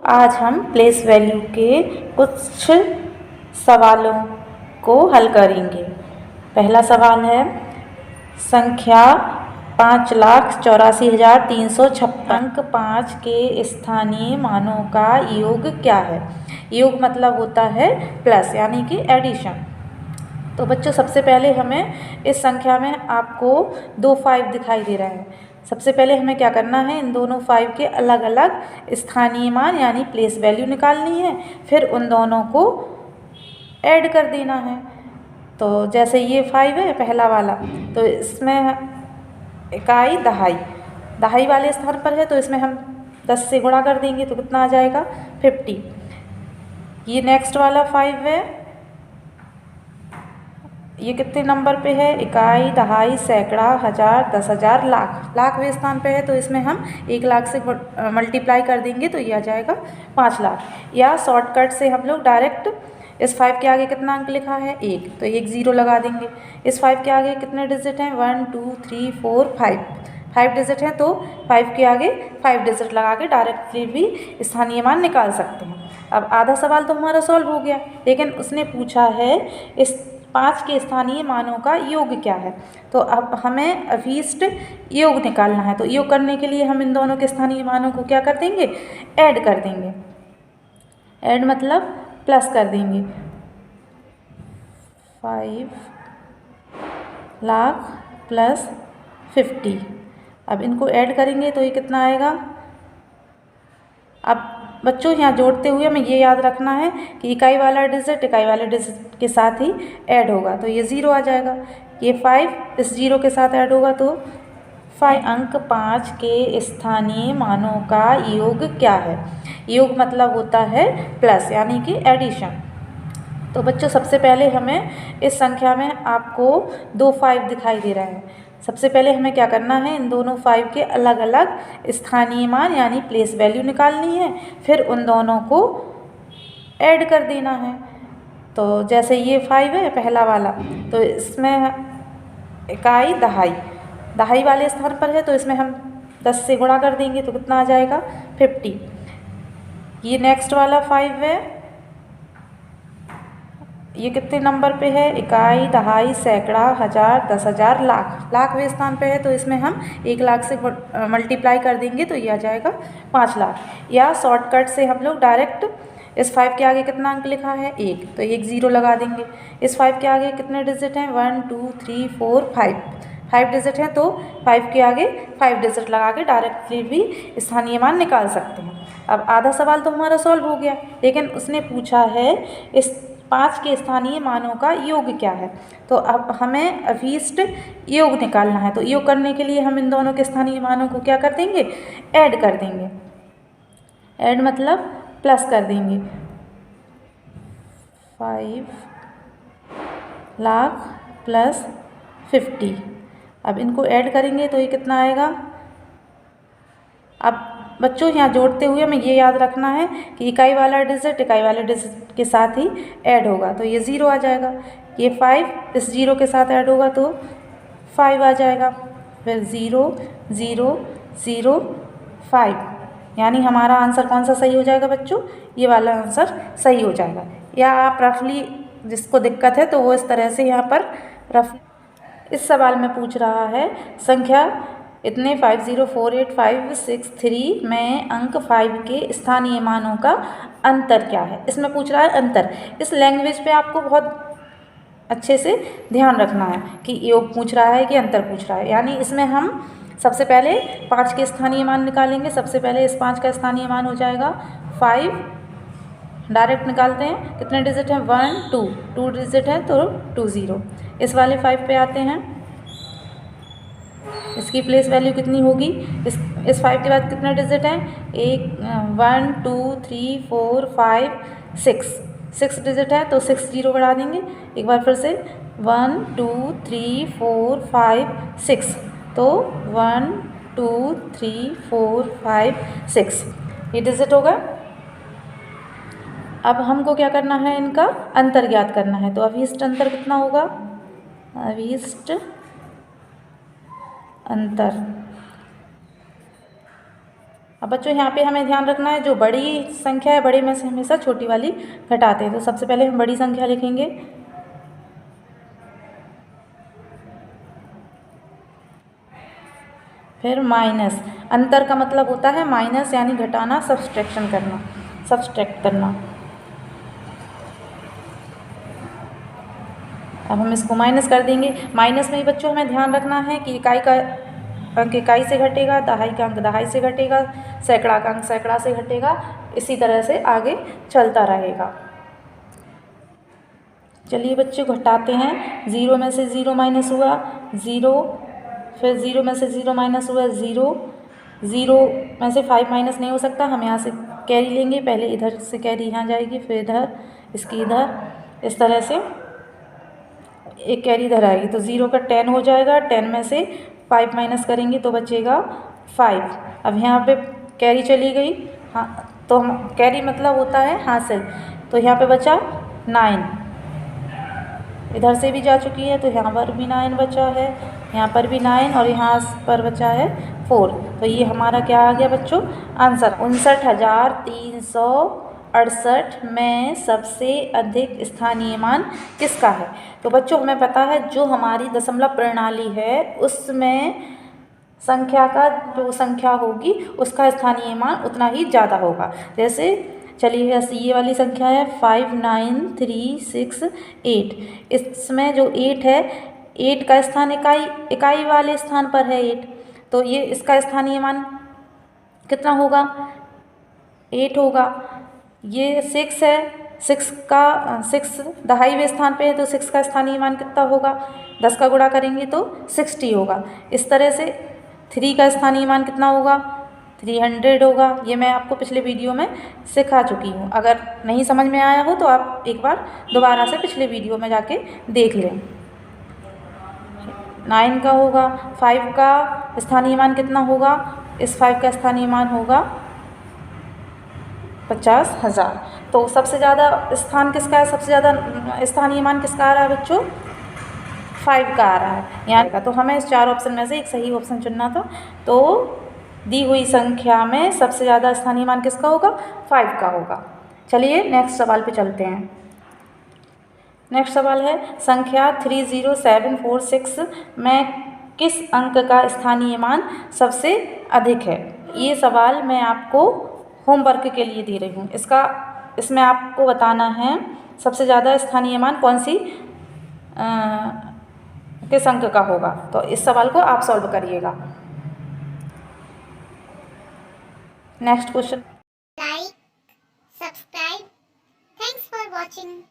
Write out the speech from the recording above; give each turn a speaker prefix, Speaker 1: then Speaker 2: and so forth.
Speaker 1: आज हम place value के कुछ सवालों को हल करेंगे। पहला सवाल है, संख्या 5,84,356 अंक 5 के स्थानीय मानों का योग क्या है। योग मतलब होता है प्लस यानी कि एडिशन। तो बच्चों सबसे पहले हमें इस संख्या में आपको 2 5 दिखाई दे रहा है। सबसे पहले हमें क्या करना है, इन दोनों 5 के अलग अलग स्थानीय मान यानी प्लेस वैल्यू निकालनी है, फिर उन दोनों को ऐड कर देना है। तो जैसे ये 5 है पहला वाला, तो इसमें इकाई दहाई, दहाई वाले स्थान पर है, तो इसमें हम 10 से गुणा कर देंगे तो कितना आ जाएगा 50। ये नेक्स्ट वाला 5 है, ये कितने नंबर पे है, इकाई दहाई सैकड़ा हज़ार 10,000 लाख, लाखवें स्थान पे है, तो इसमें हम 1 लाख से मल्टीप्लाई कर देंगे तो ये आ जाएगा 5 लाख। या शॉर्टकट से हम लोग डायरेक्ट इस 5 के आगे कितना अंक लिखा है 1, तो 1 0 लगा देंगे। इस 5 के आगे कितने डिजिट हैं 1 2 3 4 5, 5 डिजिट हैं, तो 5 के आगे 5 डिजिट लगा के डायरेक्टली भी स्थानीय मान निकाल सकते हैं। अब आधा सवाल तो हमारा सॉल्व हो गया, लेकिन उसने पूछा है इस 5 के स्थानीय मानों का योग क्या है। तो अब हमें अभीष्ट योग निकालना है। तो योग करने के लिए हम इन दोनों के स्थानीय मानों को क्या कर देंगे, ऐड कर देंगे। ऐड मतलब प्लस कर देंगे। 5 लाख प्लस 50। अब इनको ऐड करेंगे तो ये कितना आएगा। अब बच्चों यहाँ जोड़ते हुए हमें ये याद रखना है कि इकाई वाला डिजिट इकाई वाले डिजिट के साथ ही ऐड होगा, तो ये 0 आ जाएगा। ये 5 इस 0 के साथ ऐड होगा तो 5 अंक 5 के स्थानीय मानों का योग क्या है। योग मतलब होता है प्लस यानी कि एडिशन। तो बच्चों सबसे पहले हमें इस संख्या में आपको 2 5 दिखाई दे रहा है। सबसे पहले हमें क्या करना है, इन दोनों 5 के अलग अलग स्थानीय मान यानी प्लेस वैल्यू निकालनी है, फिर उन दोनों को ऐड कर देना है। तो जैसे ये 5 है पहला वाला, तो इसमें इकाई दहाई, दहाई वाले स्थान पर है, तो इसमें हम 10 से गुणा कर देंगे तो कितना आ जाएगा 50। ये नेक्स्ट वाला 5 है, ये कितने नंबर पे है, इकाई दहाई सैकड़ा हज़ार 10,000 लाख, लाखवें स्थान पे है, तो इसमें हम 1 लाख से मल्टीप्लाई कर देंगे तो ये आ जाएगा 5 लाख। या शॉर्टकट से हम लोग डायरेक्ट इस 5 के आगे कितना अंक लिखा है 1, तो 1 0 लगा देंगे। इस 5 के आगे कितने डिजिट हैं 1 2 3 4 5, 5 डिजिट हैं, तो 5 के आगे 5 डिजिट लगा के डायरेक्टली भी स्थानीय मान निकाल सकते हैं। अब आधा सवाल तो हमारा सॉल्व हो गया, लेकिन उसने पूछा है इस 5 के स्थानीय मानों का योग क्या है। तो अब हमें अभीष्ट योग निकालना है। तो योग करने के लिए हम इन दोनों के स्थानीय मानों को क्या कर देंगे, ऐड कर देंगे। ऐड मतलब प्लस कर देंगे। 5 लाख प्लस 50। अब इनको ऐड करेंगे तो ये कितना आएगा। अब बच्चों यहाँ जोड़ते हुए हमें ये याद रखना है कि इकाई वाला डिजिट इकाई वाले डिजिट के साथ ही ऐड होगा, तो ये 0 आ जाएगा। ये 5 इस 0 के साथ ऐड होगा तो 5 आ जाएगा। फिर 0 0 0 5, यानी हमारा आंसर कौन सा सही हो जाएगा बच्चों, ये वाला आंसर सही हो जाएगा। या आप रफली जिसको दिक्कत है तो वो इस तरह से यहाँ पर रफ इस सवाल में पूछ रहा है संख्या इतने 5048563 में अंक 5 के स्थानीय मानों का अंतर क्या है। इसमें पूछ रहा है अंतर। इस लैंग्वेज पे आपको बहुत अच्छे से ध्यान रखना है कि योग पूछ रहा है कि अंतर पूछ रहा है। यानी इसमें हम सबसे पहले 5 के स्थानीय मान निकालेंगे। सबसे पहले इस 5 का स्थानीय मान हो जाएगा 5, डायरेक्ट निकालते हैं। कितने डिजिट हैं 1 2, 2 डिजिट है तो 2 0। इस वाले 5 पे आते हैं, इसकी प्लेस वैल्यू कितनी होगी। इस 5 के बाद कितने डिजिट हैं 1 2 3 4 5 6 डिजिट है, तो 6 0 बढ़ा देंगे। एक बार फिर से 1 2 3 4 5 6, तो 1 2 3 4 5 6 ये डिजिट होगा। अब हमको क्या करना है, इनका अंतर ज्ञात करना है। तो अभीष्ट अंतर कितना होगा, अभीष्ट अंतर अब बच्चों यहाँ पे हमें ध्यान रखना है, जो बड़ी संख्या है बड़े में से हमेशा छोटी वाली घटाते हैं। तो सबसे पहले हम बड़ी संख्या लिखेंगे, फिर माइनस। अंतर का मतलब होता है माइनस, यानी घटाना, सब्सट्रैक्शन करना, सब्सट्रैक्ट करना। अब हम इसको माइनस कर देंगे। माइनस में ही बच्चों हमें ध्यान रखना है कि इकाई का अंक इकाई से घटेगा, दहाई का अंक दहाई से घटेगा, सैकड़ा का अंक सैकड़ा से घटेगा, इसी तरह से आगे चलता रहेगा। चलिए बच्चों घटाते हैं। 0 में से 0 माइनस हुआ 0, फिर 0 में से 0 माइनस हुआ 0, 0 में से 5 माइनस नहीं हो सकता, हम यहाँ से कैरी लेंगे। पहले इधर से कैरी यहाँ जाएगी, फिर इधर, इसकी इधर, इस तरह से एक कैरी इधर आएगी। तो 0 का 10 हो जाएगा, 10 में से 5 माइनस करेंगे तो बचेगा 5। अब यहाँ पे कैरी चली गई, हाँ, तो हम कैरी मतलब होता है हासिल, तो यहाँ पे बचा 9। इधर से भी जा चुकी है, तो यहाँ पर भी 9 बचा है, यहाँ पर भी 9, और यहाँ पर बचा है 4। तो ये हमारा क्या आ गया बच्चों, आंसर। 59,368 में सबसे अधिक स्थानीय मान किसका है? तो बच्चों हमें पता है जो हमारी दशमलव प्रणाली है उसमें संख्या का जो संख्या होगी उसका स्थानीय मान उतना ही ज़्यादा होगा। जैसे चलिए ये वाली संख्या है 59368, इसमें जो 8 है, 8 का स्थान इकाई वाले स्थान पर है 8, तो ये इसका स्थानीय मान कितना होगा, 8 होगा। ये 6 है, 6 दहाईवें स्थान पे है, तो 6 का स्थानीय मान कितना होगा, 10 का गुणा करेंगे तो 60 होगा। इस तरह से 3 का स्थानीय मान कितना होगा, 300 होगा। ये मैं आपको पिछले वीडियो में सिखा चुकी हूँ, अगर नहीं समझ में आया हो तो आप एक बार दोबारा से पिछले वीडियो में जाके देख लें। 9 का होगा, 5 का स्थानीय मान कितना होगा, इस 5 का स्थानीय मान होगा 50,000। तो सबसे ज़्यादा स्थान किसका है, सबसे ज़्यादा स्थानीय मान किसका आ रहा है बच्चों, 5 का आ रहा है यहाँ का। तो हमें इस 4 ऑप्शन में से एक सही ऑप्शन चुनना था। तो दी हुई संख्या में सबसे ज़्यादा स्थानीय मान किसका होगा, 5 का होगा। चलिए नेक्स्ट सवाल पे चलते हैं। नेक्स्ट सवाल है संख्या 30746 में किस अंक का स्थानीय मान सबसे अधिक है? ये सवाल मैं आपको होमवर्क के लिए दे रही हूँ। इसमें आपको बताना है सबसे ज़्यादा स्थानीय मान कौन सी किस अंक का होगा। तो इस सवाल को आप सॉल्व करिएगा। Next question.
Speaker 2: Like, subscribe. Thanks for watching.